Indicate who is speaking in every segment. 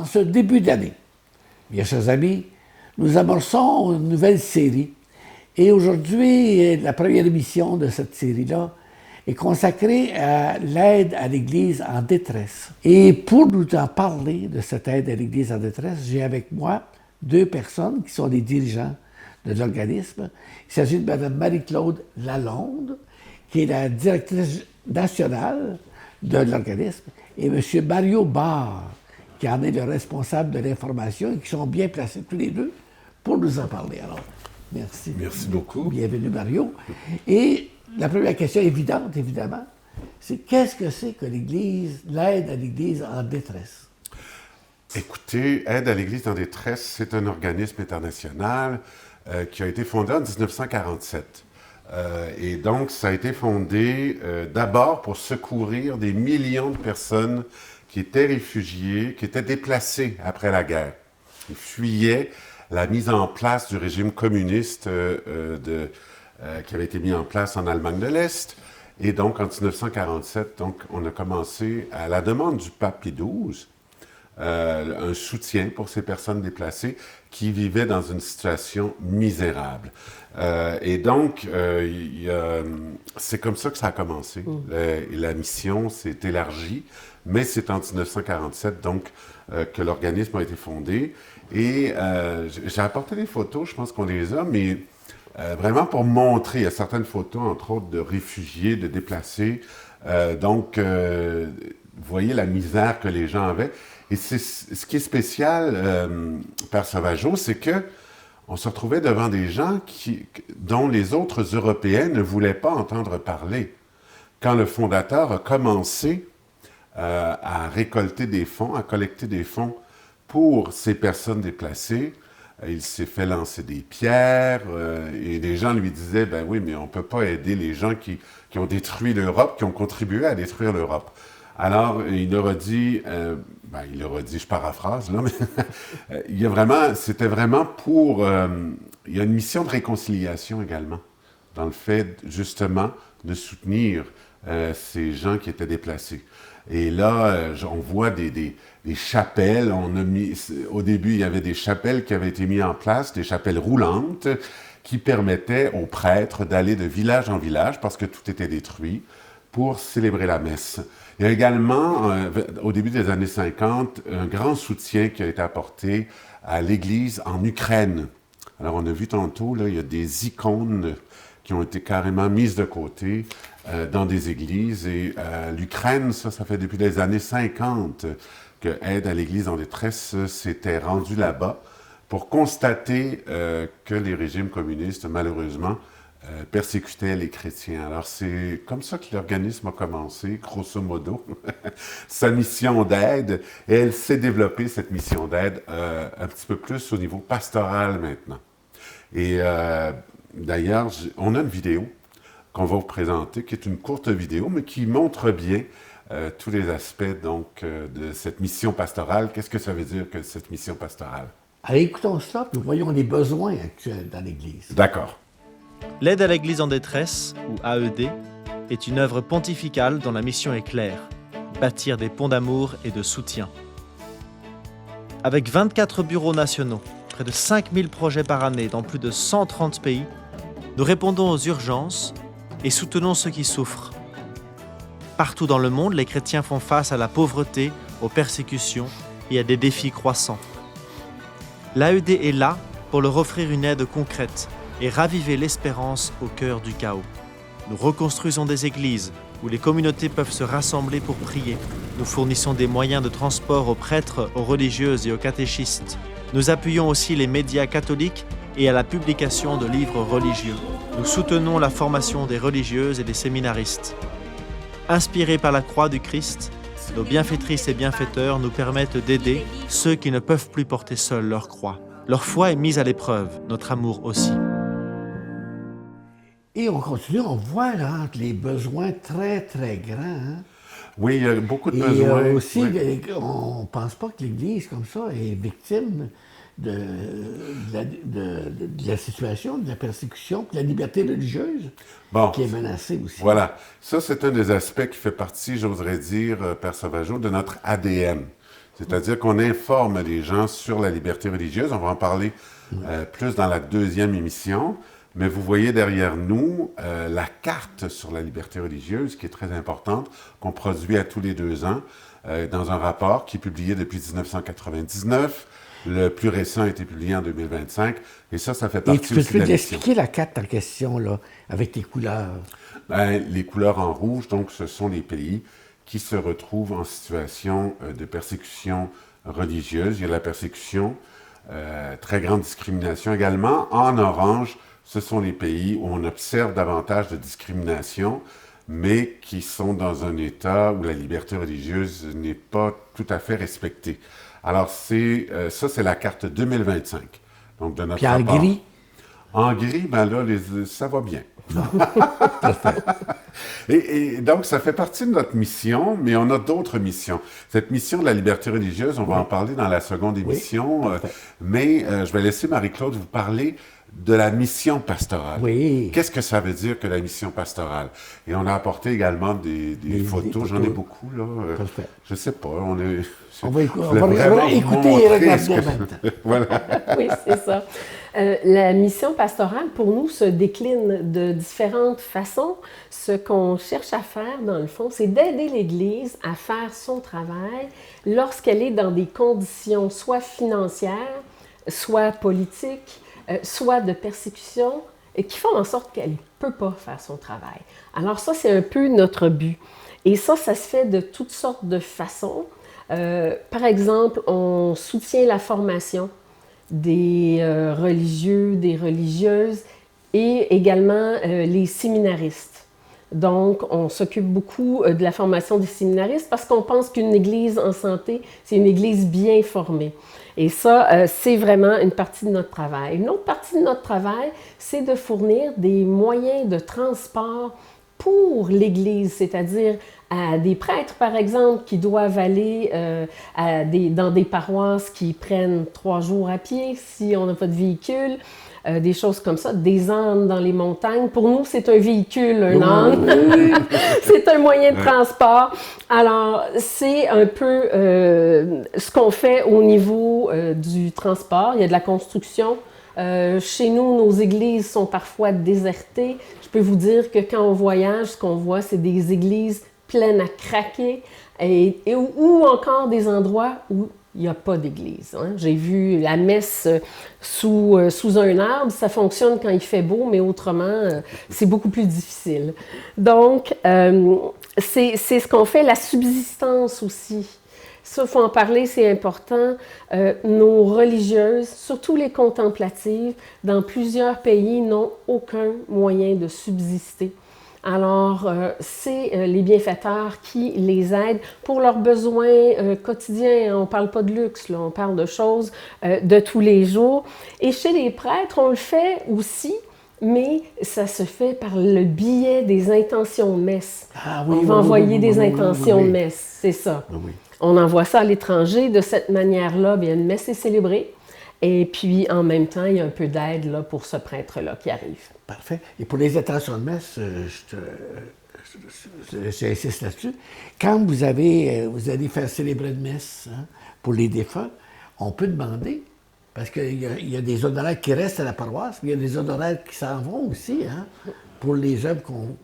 Speaker 1: En ce début d'année, bien chers amis, nous amorçons une nouvelle série. Et aujourd'hui, la première émission de cette série-là est consacrée à l'aide à l'Église en détresse. Et pour nous en parler de cette aide à l'Église en détresse, j'ai avec moi deux personnes qui sont des dirigeants de l'organisme. Il s'agit de Mme Marie-Claude Lalonde, qui est la directrice nationale de l'organisme, et M. Mario Barre, qui en est le responsable de l'information et qui sont bien placés tous les deux pour nous en parler. Alors, merci.
Speaker 2: Merci beaucoup.
Speaker 1: Bienvenue, Mario. Et la première question évidente, évidemment, c'est qu'est-ce que c'est que l'Église, l'aide à l'Église en détresse?
Speaker 2: Écoutez, Aide à l'Église en détresse, c'est un organisme international qui a été fondé en 1947. Et donc, ça a été fondé d'abord pour secourir des millions de personnes qui étaient réfugiés, qui étaient déplacés après la guerre. Ils fuyaient la mise en place du régime communiste qui avait été mis en place en Allemagne de l'Est. Et donc, en 1947, donc, on a commencé, à la demande du pape Pie XII, un soutien pour ces personnes déplacées qui vivaient dans une situation misérable. Et donc, c'est comme ça que ça a commencé. La mission s'est élargie, mais c'est en 1947 donc que l'organisme a été fondé. Et j'ai apporté des photos, je pense qu'on les a, mais vraiment pour montrer, il y a certaines photos, entre autres, de réfugiés, de déplacés. Donc, vous voyez la misère que les gens avaient. Et ce qui est spécial, Père Sauvageau, c'est que on se retrouvait devant des gens dont les autres Européens ne voulaient pas entendre parler. Quand le fondateur a commencé à récolter des fonds, à collecter des fonds pour ces personnes déplacées, il s'est fait lancer des pierres et les gens lui disaient « Ben oui, mais on ne peut pas aider les gens qui ont détruit l'Europe, qui ont contribué à détruire l'Europe. » Alors, il leur a dit, je paraphrase, là, mais c'était vraiment pour... il y a une mission de réconciliation également, dans le fait, justement, de soutenir ces gens qui étaient déplacés. Et là, on voit des chapelles. Au début, il y avait des chapelles qui avaient été mises en place, des chapelles roulantes, qui permettaient aux prêtres d'aller de village en village, parce que tout était détruit, pour célébrer la messe. Il y a également, au début des années 50, un grand soutien qui a été apporté à l'Église en Ukraine. Alors, on a vu tantôt, là, il y a des icônes qui ont été carrément mises de côté dans des églises. Et l'Ukraine, ça fait depuis les années 50 que Aide à l'Église en détresse s'était rendue là-bas pour constater que les régimes communistes, malheureusement, persécutait les chrétiens. Alors, c'est comme ça que l'organisme a commencé, grosso modo, sa mission d'aide, et elle s'est développée, cette mission d'aide, un petit peu plus au niveau pastoral maintenant. Et d'ailleurs, on a une vidéo qu'on va vous présenter, qui est une courte vidéo, mais qui montre bien tous les aspects donc, de cette mission pastorale. Qu'est-ce que ça veut dire que cette mission pastorale?
Speaker 1: Alors, écoutons cela, nous voyons les besoins actuels dans l'Église.
Speaker 2: D'accord.
Speaker 3: L'aide à l'Église en détresse, ou AED, est une œuvre pontificale dont la mission est claire, bâtir des ponts d'amour et de soutien. Avec 24 bureaux nationaux, près de 5000 projets par année dans plus de 130 pays, nous répondons aux urgences et soutenons ceux qui souffrent. Partout dans le monde, les chrétiens font face à la pauvreté, aux persécutions et à des défis croissants. L'AED est là pour leur offrir une aide concrète et raviver l'espérance au cœur du chaos. Nous reconstruisons des églises où les communautés peuvent se rassembler pour prier. Nous fournissons des moyens de transport aux prêtres, aux religieuses et aux catéchistes. Nous appuyons aussi les médias catholiques et à la publication de livres religieux. Nous soutenons la formation des religieuses et des séminaristes. Inspirés par la croix du Christ, nos bienfaitrices et bienfaiteurs nous permettent d'aider ceux qui ne peuvent plus porter seuls leur croix. Leur foi est mise à l'épreuve, notre amour aussi.
Speaker 1: Et on continue, on voit là les besoins très, très grands. Hein?
Speaker 2: Oui, il y a beaucoup de
Speaker 1: Et
Speaker 2: besoins.
Speaker 1: aussi,
Speaker 2: Oui.
Speaker 1: on ne pense pas que l'Église, comme ça, est victime de la situation, de la persécution, de la liberté religieuse qui est menacée aussi.
Speaker 2: Voilà. Ça, c'est un des aspects qui fait partie, j'oserais dire, Père Sauvageau, de notre ADN. C'est-à-dire qu'on informe les gens sur la liberté religieuse. On va en parler plus dans la deuxième émission. Mais vous voyez derrière nous la carte sur la liberté religieuse, qui est très importante, qu'on produit à tous les 2 ans dans un rapport qui est publié depuis 1999. Le plus récent a été publié en 2025. Et ça fait partie aussi de la mission.
Speaker 1: Tu peux expliquer la carte en question, là, avec les couleurs?
Speaker 2: Les couleurs en rouge, donc, ce sont les pays qui se retrouvent en situation de persécution religieuse. Il y a la persécution, très grande discrimination également. En orange, ce sont les pays où on observe davantage de discrimination, mais qui sont dans un état où la liberté religieuse n'est pas tout à fait respectée. Alors, ça, c'est la carte 2025, donc de notre
Speaker 1: Puis en
Speaker 2: rapport.
Speaker 1: gris?
Speaker 2: En gris, ben là, ça va bien. Et donc, ça fait partie de notre mission, mais on a d'autres missions. Cette mission de la liberté religieuse, on va en parler dans la seconde émission, mais je vais laisser Marie-Claude vous parler de la mission pastorale.
Speaker 1: Oui.
Speaker 2: Qu'est-ce que ça veut dire que la mission pastorale? Et on a apporté également des photos. J'en ai beaucoup, là. Je sais pas, on va
Speaker 1: écouter et regarder en même temps.
Speaker 2: Voilà.
Speaker 4: Oui, c'est ça. La mission pastorale, pour nous, se décline de différentes façons. Ce qu'on cherche à faire, dans le fond, c'est d'aider l'Église à faire son travail lorsqu'elle est dans des conditions soit financières, soit politiques, soit de persécution, qui font en sorte qu'elle ne peut pas faire son travail. Alors ça, c'est un peu notre but. Et ça se fait de toutes sortes de façons. Par exemple, on soutient la formation des religieux, des religieuses et également les séminaristes. Donc, on s'occupe beaucoup de la formation des séminaristes parce qu'on pense qu'une église en santé, c'est une église bien formée. Et ça, c'est vraiment une partie de notre travail. Une autre partie de notre travail, c'est de fournir des moyens de transport pour l'Église, c'est-à-dire à des prêtres, par exemple, qui doivent aller dans des paroisses qui prennent 3 jours à pied si on n'a pas de véhicule, des choses comme ça, des ânes dans les montagnes. Pour nous, c'est un véhicule, un âne. C'est un moyen de transport. Alors, c'est un peu ce qu'on fait au niveau du transport. Il y a de la construction. Chez nous, nos églises sont parfois désertées. Je peux vous dire que quand on voyage, ce qu'on voit, c'est des églises pleines à craquer ou encore des endroits où il n'y a pas d'église. Hein. J'ai vu la messe sous un arbre, ça fonctionne quand il fait beau, mais autrement, c'est beaucoup plus difficile. Donc, c'est ce qu'on fait, la subsistance aussi. Ça, il faut en parler, c'est important. Nos religieuses, surtout les contemplatives, dans plusieurs pays, n'ont aucun moyen de subsister. Alors, c'est les bienfaiteurs qui les aident pour leurs besoins quotidiens. On ne parle pas de luxe, là, on parle de choses de tous les jours. Et chez les prêtres, on le fait aussi, mais ça se fait par le biais des intentions de messe.
Speaker 1: Ah, oui,
Speaker 4: on va envoyer des intentions de messe, c'est ça.
Speaker 1: Oui.
Speaker 4: On envoie ça à l'étranger. De cette manière-là, bien, une messe est célébrée. Et puis, en même temps, il y a un peu d'aide là, pour ce prêtre-là qui arrive.
Speaker 1: Parfait. Et pour les intentions de messe, j'insiste là-dessus. Quand vous allez faire célébrer une messe pour les défunts, on peut demander, parce qu'il y a des honoraires qui restent à la paroisse, mais il y a des honoraires qui s'en vont aussi, pour les œuvres qu'on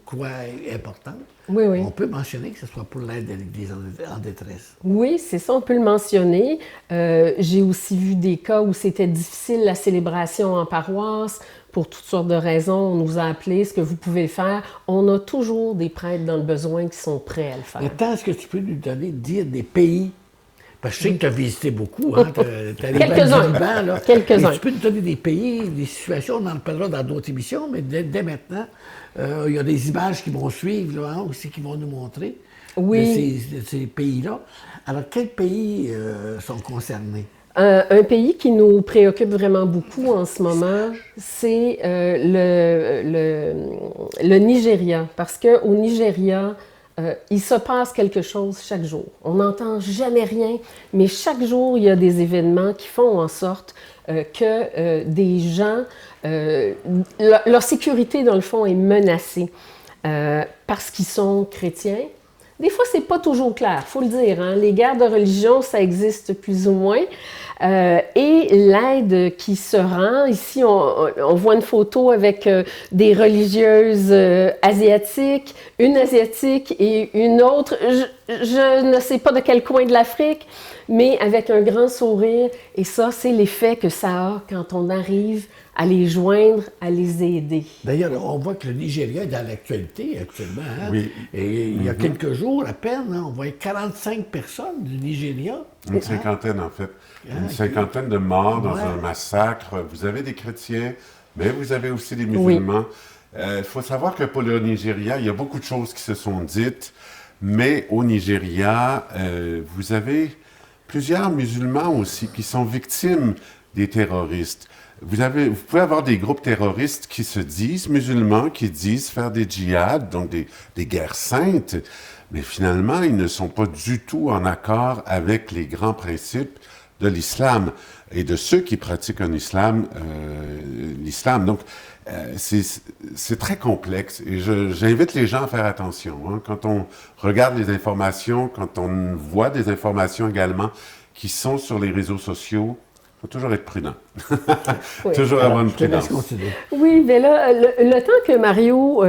Speaker 1: croit importantes.
Speaker 4: Oui, oui.
Speaker 1: On peut mentionner que ce soit pour l'aide à l'Église en détresse.
Speaker 4: Oui, c'est ça, on peut le mentionner. J'ai aussi vu des cas où c'était difficile la célébration en paroisse. Pour toutes sortes de raisons, on nous a appelés, ce que vous pouvez faire. On a toujours des prêtres dans le besoin qui sont prêts à le faire.
Speaker 1: Maintenant, est-ce que tu peux nous dire des pays? Parce que je sais que tu as visité beaucoup, tu as les
Speaker 4: Quelques-uns.
Speaker 1: Liban, là.
Speaker 4: Quelques-uns.
Speaker 1: Tu peux nous donner des pays, des situations, on en parlera dans d'autres émissions, mais dès maintenant, il y a des images qui vont suivre, là, aussi, qui vont nous montrer de ces pays-là. Alors, quels pays sont concernés?
Speaker 4: Un pays qui nous préoccupe vraiment beaucoup en ce moment, c'est le Nigeria. Parce qu'au Nigeria, il se passe quelque chose chaque jour. On n'entend jamais rien, mais chaque jour, il y a des événements qui font en sorte que des gens, leur sécurité, dans le fond, est menacée parce qu'ils sont chrétiens, Des fois, c'est pas toujours clair, il faut le dire. Hein? Les guerres de religion, ça existe plus ou moins. Et l'aide qui se rend, ici, on voit une photo avec des religieuses asiatiques, une asiatique et une autre, je ne sais pas de quel coin de l'Afrique, mais avec un grand sourire. Et ça, c'est l'effet que ça a quand on arrive à les joindre, à les aider.
Speaker 1: D'ailleurs, on voit que le Nigeria est dans l'actualité actuellement. Hein?
Speaker 2: Oui.
Speaker 1: Et il y a quelques jours à peine, hein, on voyait 45 personnes du Nigeria.
Speaker 2: Une cinquantaine, en fait. Une
Speaker 1: ok.
Speaker 2: cinquantaine de morts dans
Speaker 1: Ouais.
Speaker 2: un massacre. Vous avez des chrétiens, mais vous avez aussi des musulmans. Il faut savoir que pour le Nigeria, il y a beaucoup de choses qui se sont dites, mais au Nigeria, vous avez plusieurs musulmans aussi qui sont victimes des terroristes. Vous pouvez avoir des groupes terroristes qui se disent musulmans, qui disent faire des djihad, donc des guerres saintes, mais finalement, ils ne sont pas du tout en accord avec les grands principes de l'islam et de ceux qui pratiquent l'islam. Donc, c'est très complexe et j'invite les gens à faire attention. Hein. Quand on regarde les informations, quand on voit des informations également qui sont sur les réseaux sociaux, il faut toujours être prudent.
Speaker 4: Oui.
Speaker 2: Toujours avoir une
Speaker 1: Je te laisse
Speaker 2: prudence.
Speaker 1: continuer.
Speaker 4: Oui, mais là, le temps que Mario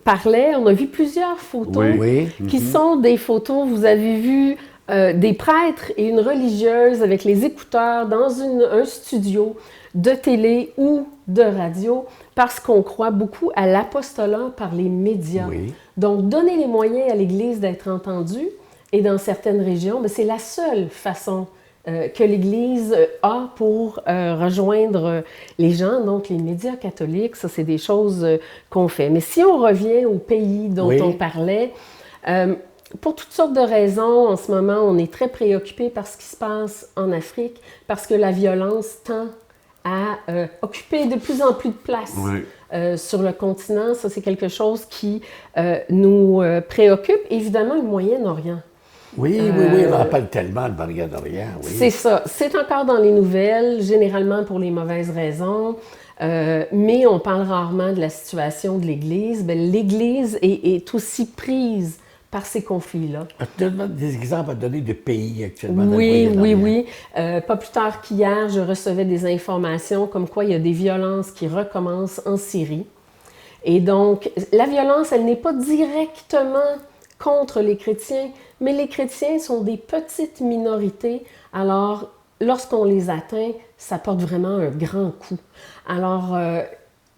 Speaker 4: parlait, on a vu plusieurs photos
Speaker 2: Oui.
Speaker 4: qui sont des photos, vous avez vu des prêtres et une religieuse avec les écouteurs dans un studio de télé ou de radio parce qu'on croit beaucoup à l'apostolat par les médias.
Speaker 1: Oui.
Speaker 4: Donc, donner les moyens à l'Église d'être entendue et dans certaines régions, mais c'est la seule façon que l'Église a pour rejoindre les gens, donc les médias catholiques, ça c'est des choses qu'on fait. Mais si on revient au pays dont
Speaker 1: Oui.
Speaker 4: on parlait, pour toutes sortes de raisons, en ce moment, on est très préoccupé par ce qui se passe en Afrique, parce que la violence tend à occuper de plus en plus de place
Speaker 2: Oui.
Speaker 4: sur le continent. Ça, c'est quelque chose qui nous préoccupe. Évidemment, le Moyen-Orient.
Speaker 1: Oui, on en parle tellement de Moyen-Orient, oui.
Speaker 4: C'est ça. C'est encore dans les nouvelles, généralement pour les mauvaises raisons, mais on parle rarement de la situation de l'Église. Bien, l'Église est aussi prise par ces conflits-là.
Speaker 1: Tu donnes des exemples à donner de pays actuellement dans le
Speaker 4: Oui.
Speaker 1: Moyen-Orient.
Speaker 4: Pas plus tard qu'hier, je recevais des informations comme quoi il y a des violences qui recommencent en Syrie. Et donc, la violence, elle n'est pas directement contre les chrétiens, mais les chrétiens sont des petites minorités. Alors, lorsqu'on les atteint, ça porte vraiment un grand coup. Alors,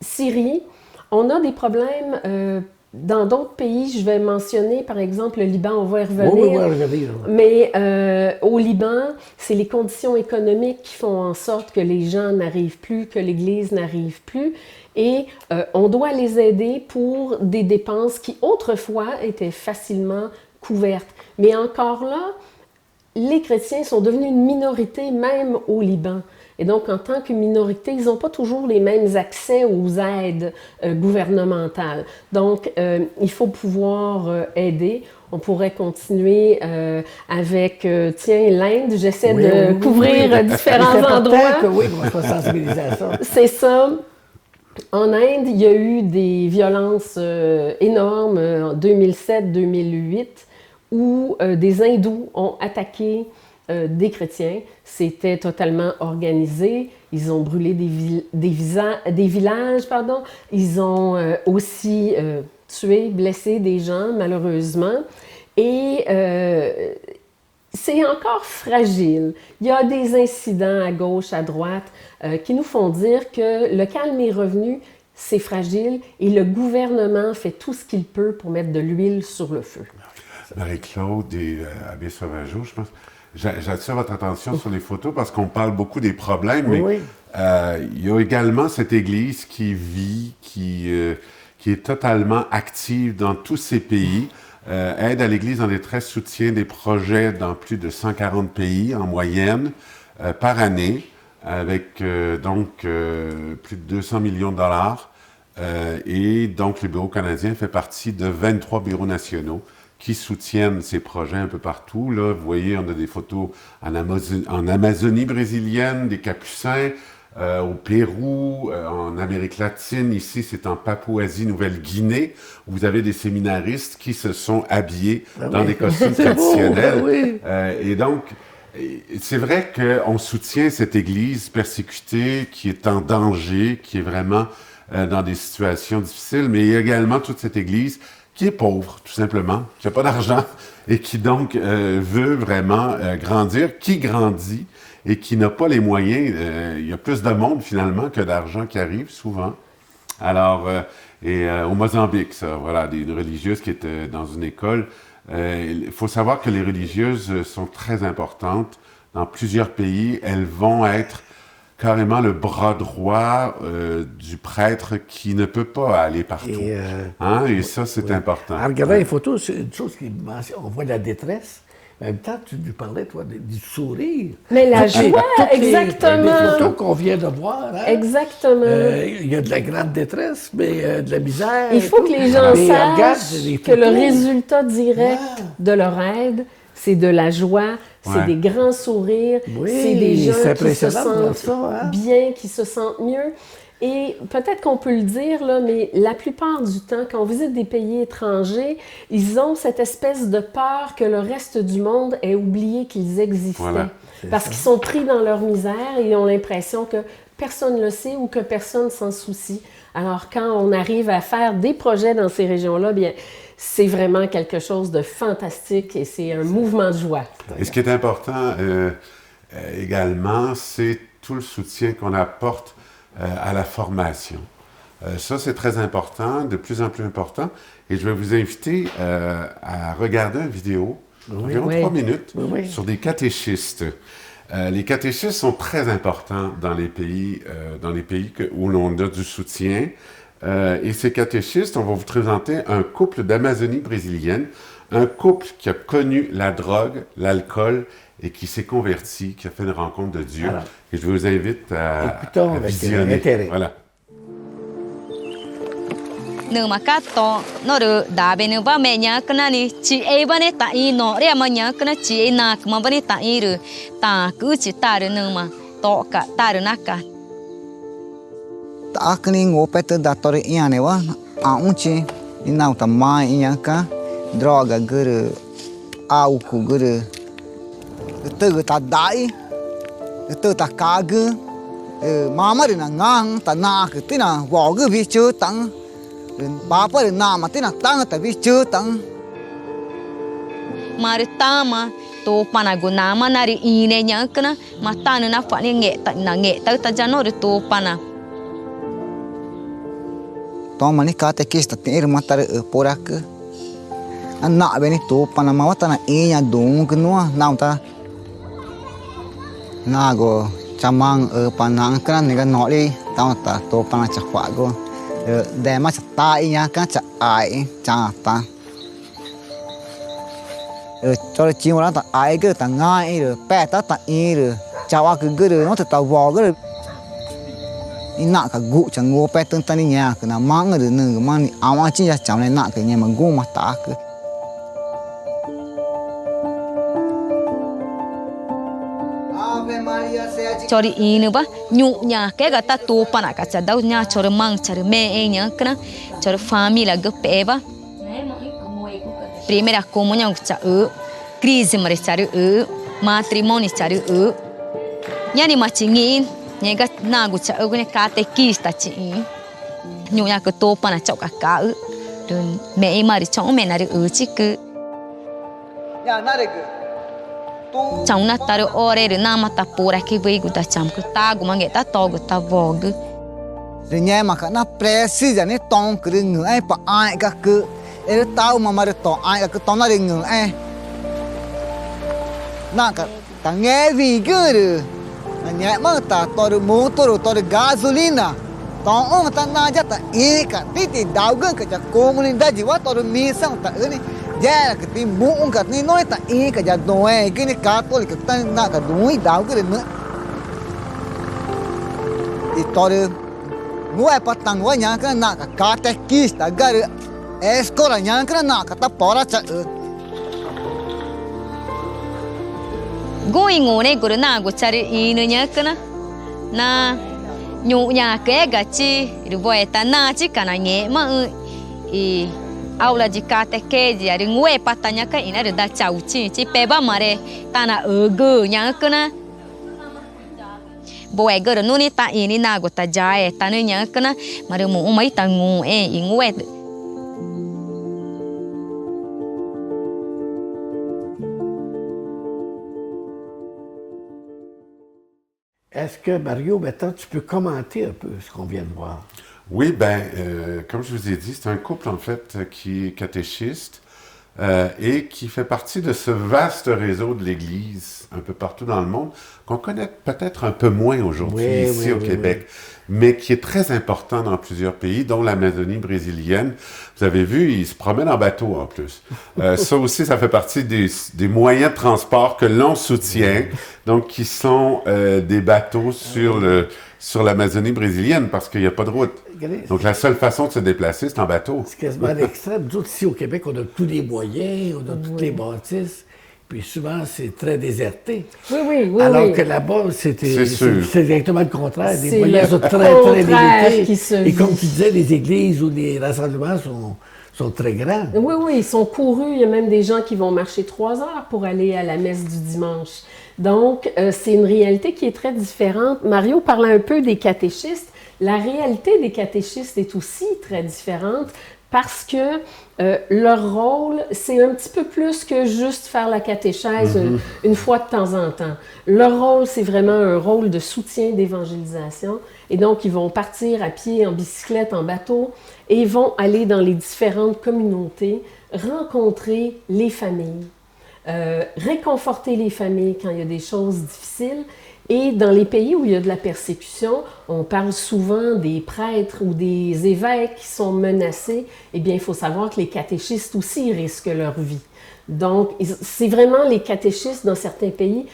Speaker 4: Syrie, on a des problèmes dans d'autres pays. Je vais mentionner, par exemple, le Liban, on va y revenir.
Speaker 1: Oui, on va y revenir.
Speaker 4: Mais au Liban, c'est les conditions économiques qui font en sorte que les gens n'arrivent plus, que l'Église n'arrive plus. Et on doit les aider pour des dépenses qui autrefois étaient facilement couvertes. Mais encore là, les chrétiens sont devenus une minorité même au Liban. Et donc, en tant que minorité, ils n'ont pas toujours les mêmes accès aux aides gouvernementales. Donc, il faut pouvoir aider. On pourrait continuer avec, l'Inde. J'essaie de couvrir différents endroits.
Speaker 1: Oui, on va sensibiliser à ça.
Speaker 4: C'est ça. En Inde, il y a eu des violences énormes en 2007-2008 où des hindous ont attaqué des chrétiens. C'était totalement organisé. Ils ont brûlé des villages. Ils ont aussi tué, blessé des gens, malheureusement. Et c'est encore fragile. Il y a des incidents à gauche, à droite, qui nous font dire que le calme est revenu, c'est fragile, et le gouvernement fait tout ce qu'il peut pour mettre de l'huile sur le feu.
Speaker 2: Marie-Claude et Abbé Sauvageau, je pense. J'attire votre attention sur les photos parce qu'on parle beaucoup des problèmes, mais il y a également cette Église qui vit, qui est totalement active dans tous ces pays. Aide à l'Église en détresse soutient des projets dans plus de 140 pays en moyenne par année, avec plus de 200 millions de dollars. Et donc, le Bureau canadien fait partie de 23 bureaux nationaux qui soutiennent ces projets un peu partout. Là, vous voyez, on a des photos en Amazonie brésilienne, des Capucins, au Pérou, en Amérique latine. Ici, c'est en Papouasie-Nouvelle-Guinée, où vous avez des séminaristes qui se sont habillés dans des costumes traditionnels.
Speaker 1: Oui.
Speaker 2: Et donc, c'est vrai qu'on soutient cette Église persécutée, qui est en danger, qui est vraiment dans des situations difficiles, mais il y a également toute cette Église qui est pauvre, tout simplement, qui n'a pas d'argent et qui donc veut vraiment grandir, qui grandit et qui n'a pas les moyens. Il y a plus de monde, finalement, que d'argent qui arrive, souvent. Alors, au Mozambique, ça, voilà, des religieuses qui étaient dans une école. Il faut savoir que les religieuses sont très importantes. Dans plusieurs pays, elles vont être carrément le bras droit du prêtre qui ne peut pas aller partout. Et ça, c'est important.
Speaker 1: En regardant les photos, c'est une chose qui mentionne, on voit la détresse. En même temps, tu nous parlais, toi, du sourire.
Speaker 4: Mais la joie, exactement.
Speaker 1: Les photos qu'on vient de voir. Hein?
Speaker 4: Exactement.
Speaker 1: Il y a de la grande détresse, mais de la misère.
Speaker 4: Il faut que les gens sachent que le résultat direct de leur aide, c'est de la joie, c'est des grands sourires, c'est des gens qui se sentent bien, qui se sentent mieux. Et peut-être qu'on peut le dire, là, mais la plupart du temps, quand on visite des pays étrangers, ils ont cette espèce de peur que le reste du monde ait oublié qu'ils existaient. Voilà, parce qu'ils sont pris dans leur misère et ils ont l'impression que personne ne le sait ou que personne s'en soucie. Alors, quand on arrive à faire des projets dans ces régions-là, bien, c'est vraiment quelque chose de fantastique et c'est un mouvement de joie.
Speaker 2: Et ce qui est important également, c'est tout le soutien qu'on apporte à la formation. Ça, c'est très important, de plus en plus important. Et je vais vous inviter à regarder une vidéo, environ 3 minutes, sur des catéchistes. Les catéchistes sont très importants dans les pays où l'on a du soutien. Et ces catéchistes, on va vous présenter un couple d'Amazonie brésilienne, un couple qui a connu la drogue, l'alcool, et qui s'est converti, qui a fait une rencontre de Dieu. Alors, et je vous invite à visionner. Voilà.
Speaker 5: Từ ta đại từ ta cá gư mà mà đến ngang ta na cái tin là vỏ gư vi chưa tăng ba phải đến na mà tin là tăng ta vi chưa tăng
Speaker 6: mà ta mà to panaguna mà nari ine nhá cái na mà ta nữa na phải nghệ tới ta cho nó được to pana
Speaker 5: to mà ni cá te kista tin mà ta ở porak anh nãy bên to pana mà ta na inya dung cái nó nào ta nago chamang panang kan nega noli tao ta to pana chakwa go de ma ta inya ka cha ai cha ta cho chi mo ta ai ge ta ngai rồi pe ta i rồi cha wa ge rồi nó ta vò ge ina ka gu cha ngo pe tun ta ni nya ka na mang ge ne ma ni awa chi ya cham le na ke nya ma gu ma ta ke
Speaker 6: chori inu ba nyu nya ke ga ta tu pana ka cha dau nya chori mang chori me e nya kana chori família ga pe ba primeira comunhão cha crise mare chari matrimônio chari nya ni ma chingi nya ga na gu cha ne catequista chi nyu nya ko to pana chau ka dun me e mari chong me na ri chi ku
Speaker 5: ya na re
Speaker 6: trong na taru ore na mata pura ki vei gu da cham ku ta gu mange ta to gu ta vog
Speaker 5: re nya ma ka na precisa ne tong ku ngu ai pa ai ka ku e tao ma re to ai ka to na re ngu ai na ka ta nge vi gu ru na nya ma ta to ru motor to ru gasolina to on ta na ja ta e ka ti dau gu ka ja comunidade wa to ru mi sang ta ni ja ka ti mu ka ni no ta e ka ja do e ki ni ka to ka ta na ka du i dau gu ne i to ru mu ai pa tang wa nya ka na ka catequista ga ru escola nya ka na ka ta pora cha
Speaker 6: going on e gu na gu chari inu nya kana na nhu nhà kế gà chi rồi voi ta na chi cả nghe mà aula de catequese ari ngue patanya ka ina re da chau chi peba mare tana gu nya kana boe gu no ni ta ini na go ta jae tanu nya kana mare mu mai ta ngu ngue.
Speaker 1: Est-ce que, Mario, maintenant, tu peux commenter un peu ce qu'on vient de voir?
Speaker 2: Oui, comme je vous ai dit, c'est un couple, en fait, qui est catéchiste et qui fait partie de ce vaste réseau de l'Église un peu partout dans le monde, qu'on connaît peut-être un peu moins aujourd'hui ici au Québec, mais qui est très important dans plusieurs pays, dont l'Amazonie brésilienne. Vous avez vu, ils se promènent en bateau en plus. Ça aussi, ça fait partie des moyens de transport que l'on soutient, donc qui sont des bateaux sur l'Amazonie brésilienne, parce qu'il n'y a pas de route. Donc, la seule façon de se déplacer, c'est en bateau.
Speaker 1: C'est quasiment l'extrême. Nous autres, ici au Québec, on a tous les moyens, on a toutes les bâtisses, puis souvent, c'est très déserté.
Speaker 4: Oui.
Speaker 1: Alors que là-bas, c'est exactement le contraire. Les moyens sont très limités. Et comme tu disais, les églises ou les rassemblements sont très grands.
Speaker 4: Oui, ils sont courus. Il y a même des gens qui vont marcher 3 heures pour aller à la messe du dimanche. Donc, c'est une réalité qui est très différente. Mario parlait un peu des catéchistes. La réalité des catéchistes est aussi très différente parce que leur rôle, c'est un petit peu plus que juste faire la catéchèse une fois de temps en temps. Leur rôle, c'est vraiment un rôle de soutien d'évangélisation. Et donc, ils vont partir à pied, en bicyclette, en bateau, et ils vont aller dans les différentes communautés, rencontrer les familles, réconforter les familles quand il y a des choses difficiles. Et dans les pays où il y a de la persécution, on parle souvent des prêtres ou des évêques qui sont menacés. Eh bien, il faut savoir que les catéchistes aussi risquent leur vie. Donc, c'est vraiment les catéchistes dans certains pays,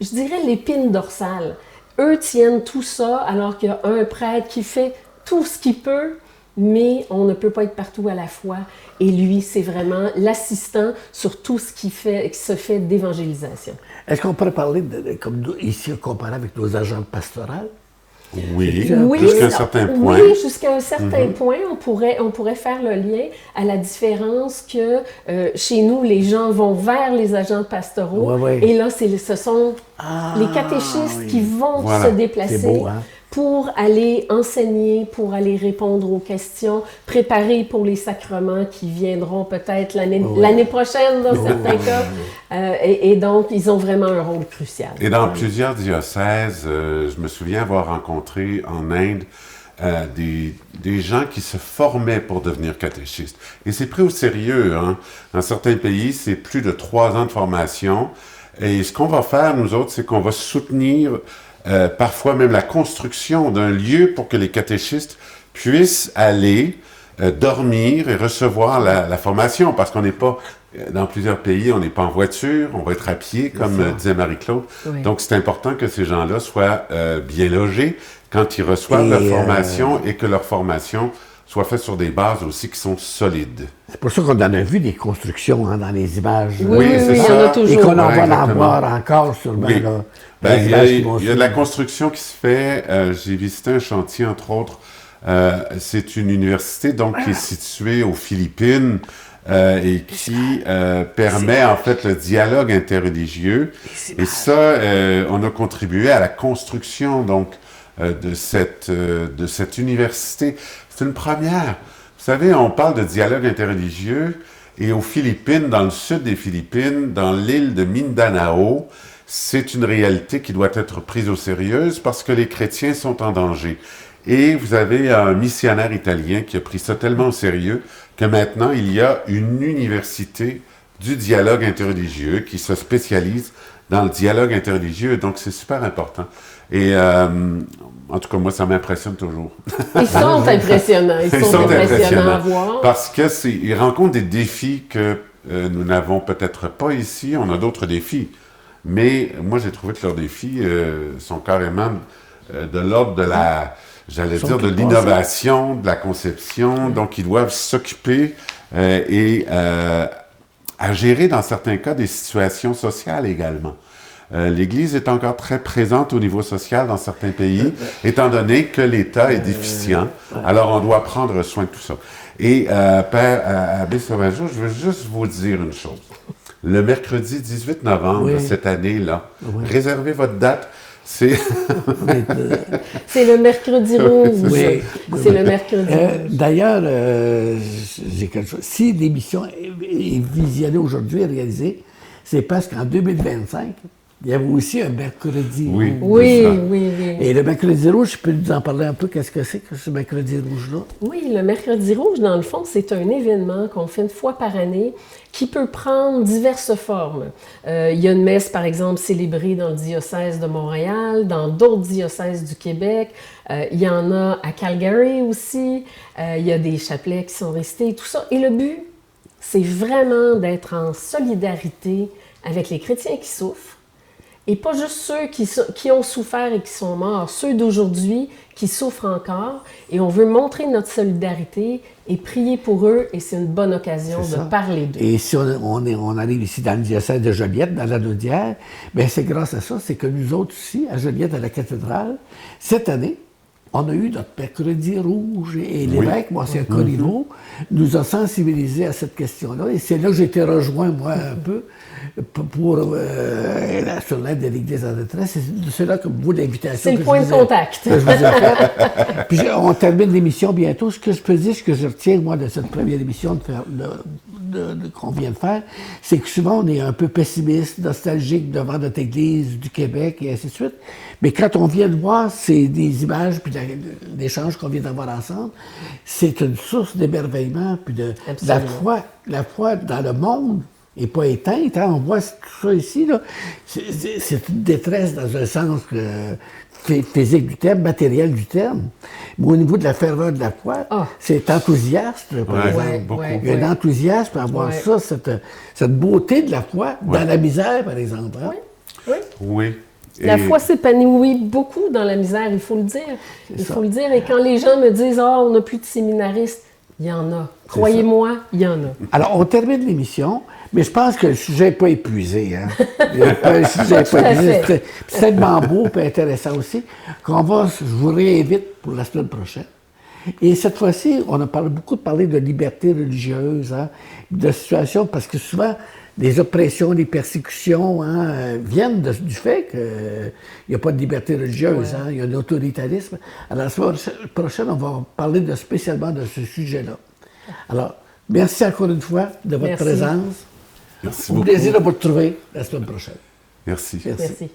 Speaker 4: je dirais l'épine dorsale. Eux tiennent tout ça alors qu'il y a un prêtre qui fait tout ce qu'il peut, mais on ne peut pas être partout à la fois. Et lui, c'est vraiment l'assistant sur tout ce qui se fait d'évangélisation.
Speaker 1: Est-ce qu'on pourrait parler, comme nous, ici, comparé avec nos agents pastorales?
Speaker 2: Oui, jusqu'à un certain point.
Speaker 4: Oui, jusqu'à un certain point, on pourrait faire le lien à la différence que chez nous, les gens vont vers les agents pastoraux. Et là, ce sont les catéchistes qui vont se déplacer.
Speaker 1: C'est beau, hein?
Speaker 4: Pour aller enseigner, pour aller répondre aux questions, préparer pour les sacrements qui viendront peut-être l'année prochaine dans certains cas. Et donc, ils ont vraiment un rôle crucial.
Speaker 2: Et dans plusieurs diocèses, je me souviens avoir rencontré en Inde des gens qui se formaient pour devenir catéchistes. Et c'est pris au sérieux, hein. Dans certains pays, c'est plus de 3 ans de formation. Et ce qu'on va faire, nous autres, c'est qu'on va soutenir parfois même la construction d'un lieu pour que les catéchistes puissent aller dormir et recevoir la formation, parce qu'on n'est pas, dans plusieurs pays, on n'est pas en voiture, on va être à pied, comme disait Marie-Claude. Oui. Donc, c'est important que ces gens-là soient bien logés quand ils reçoivent leur formation et que leur formation soit faite sur des bases aussi qui sont solides.
Speaker 1: C'est pour ça qu'on en a vu des constructions dans les images.
Speaker 2: Oui, c'est ça.
Speaker 4: Il y en a toujours.
Speaker 1: Et qu'on en va en voir encore sûrement. Oui. Là.
Speaker 2: Il y a de la construction qui se fait. J'ai visité un chantier, entre autres. C'est une université donc qui est située aux Philippines et qui permet en fait le dialogue interreligieux. Et ça, on a contribué à la construction donc de cette université. C'est une première. Vous savez, on parle de dialogue interreligieux et aux Philippines, dans le sud des Philippines, dans l'île de Mindanao, c'est une réalité qui doit être prise au sérieux parce que les chrétiens sont en danger. Et vous avez un missionnaire italien qui a pris ça tellement au sérieux que maintenant, il y a une université du dialogue interreligieux qui se spécialise dans le dialogue interreligieux. Donc, c'est super important. Et en tout cas, moi, ça m'impressionne toujours.
Speaker 4: Ils sont impressionnants. Ils sont impressionnants à voir.
Speaker 2: Parce qu'ils rencontrent des défis que nous n'avons peut-être pas ici. On a d'autres défis. Mais moi, j'ai trouvé que leurs défis sont carrément de l'ordre de la... J'allais dire de l'innovation, de la conception. Donc, ils doivent s'occuper et à gérer, dans certains cas, des situations sociales également. l'Église est encore très présente au niveau social dans certains pays, étant donné que l'État est déficient. Alors, on doit prendre soin de tout ça. Et, Père Abbé Sauvageau, je veux juste vous dire une chose. Le mercredi 18 novembre de cette année-là, réservez votre date. C'est
Speaker 4: le mercredi rouge.
Speaker 1: Oui.
Speaker 4: C'est le mercredi rouge.
Speaker 1: D'ailleurs, j'ai quelque chose. Si l'émission est visionnée aujourd'hui et réalisée, c'est parce qu'en 2025, il y avait aussi un mercredi rouge.
Speaker 4: Oui.
Speaker 1: Et le mercredi rouge, je peux nous en parler un peu, qu'est-ce que c'est que ce mercredi rouge-là?
Speaker 4: Oui, le mercredi rouge, dans le fond, c'est un événement qu'on fait une fois par année qui peut prendre diverses formes. Il y a une messe, par exemple, célébrée dans le diocèse de Montréal, dans d'autres diocèses du Québec. Il y en a à Calgary aussi. Il y a des chapelets qui sont restés, tout ça. Et le but, c'est vraiment d'être en solidarité avec les chrétiens qui souffrent. Et pas juste ceux qui ont souffert et qui sont morts, ceux d'aujourd'hui qui souffrent encore. Et on veut montrer notre solidarité et prier pour eux. Et c'est une bonne occasion de parler d'eux.
Speaker 1: Et si on arrive ici dans le diocèse de Joliette, dans la Naudière, bien c'est grâce à ça, c'est que nous autres ici, à Joliette, à la cathédrale, cette année, on a eu notre mercredi rouge et l'évêque, Monseigneur Corriveau, nous a sensibilisés à cette question-là. Et c'est là que j'ai été rejoint, moi, un peu, sur l'aide de l'Église en détresse. C'est là que vous, l'invitation.
Speaker 4: C'est le point de contact.
Speaker 1: Que je vous ai fait. Puis on termine l'émission bientôt. Ce que je peux dire, ce que je retiens, moi, de cette première émission qu'on vient de faire, c'est que souvent, on est un peu pessimiste, nostalgique devant notre Église du Québec et ainsi de suite. Mais quand on vient de voir des images puis l'échange qu'on vient d'avoir ensemble, c'est une source d'émerveillement puis de la foi dans le monde n'est pas éteinte. Hein? On voit tout ça ici, là. C'est une détresse dans un sens physique du terme, matériel du terme. Mais au niveau de la ferveur de la foi, c'est enthousiaste, par exemple. Il y a un enthousiasme à voir ça, cette beauté de la foi dans la misère, par exemple. Hein?
Speaker 2: Oui.
Speaker 4: La foi s'épanouit beaucoup dans la misère, il faut le dire. Il faut le dire. Et quand les gens me disent « Ah, on n'a plus de séminaristes », il y en a. Croyez-moi, il y en a.
Speaker 1: Alors, on termine l'émission, mais je pense que le sujet n'est pas épuisé. Hein? Le sujet n'est pas épuisé. C'est tellement beau et intéressant aussi je vous réinvite pour la semaine prochaine. Et cette fois-ci, on a beaucoup parlé de liberté religieuse, hein, de situation, parce que souvent, les oppressions, les persécutions viennent du fait qu'il n'y a pas de liberté religieuse, il y a un autoritarisme. Alors, la semaine prochaine, on va parler spécialement de ce sujet-là. Alors, merci encore une fois de votre présence.
Speaker 2: Merci
Speaker 1: Au
Speaker 2: beaucoup.
Speaker 1: plaisir de vous retrouver la semaine prochaine.
Speaker 2: Merci.
Speaker 4: Merci.